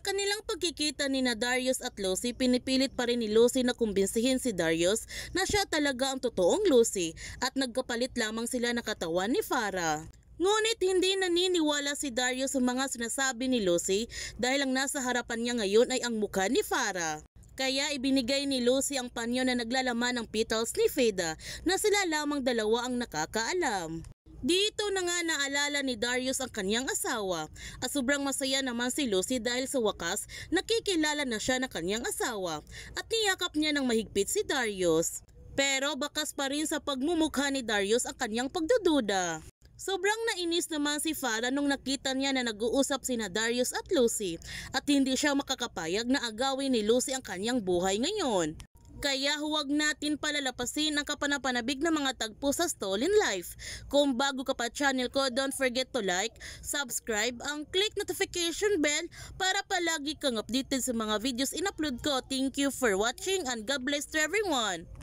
kanilang pagkikita ni na Darius at Lucy, pinipilit pa rin ni Lucy na kumbinsihin si Darius na siya talaga ang totoong Lucy at nagkapalit lamang sila ng katawan ni Farah. Ngunit hindi naniniwala si Darius sa mga sinasabi ni Lucy dahil ang nasa harapan niya ngayon ay ang mukha ni Farah. Kaya ibinigay ni Lucy ang panyo na naglalaman ng petals ni Feda na sila lamang dalawa ang nakakaalam. Dito na nga naalala ni Darius ang kanyang asawa at sobrang masaya naman si Lucy dahil sa wakas nakikilala na siya ng kanyang asawa at niyakap niya ng mahigpit si Darius. Pero bakas pa rin sa pagmumukha ni Darius ang kanyang pagdududa. Sobrang nainis naman si Farah nung nakita niya na nag-uusap sina Darius at Lucy at hindi siya makakapayag na agawin ni Lucy ang kanyang buhay ngayon. Kaya huwag natin palalapasin ang kapanapanabig na mga tagpo sa Stolen Life. Kung bago ka pa channel ko, don't forget to like, subscribe, ang click notification bell para palagi kang updated sa mga videos in-upload ko. Thank you for watching and God bless to everyone!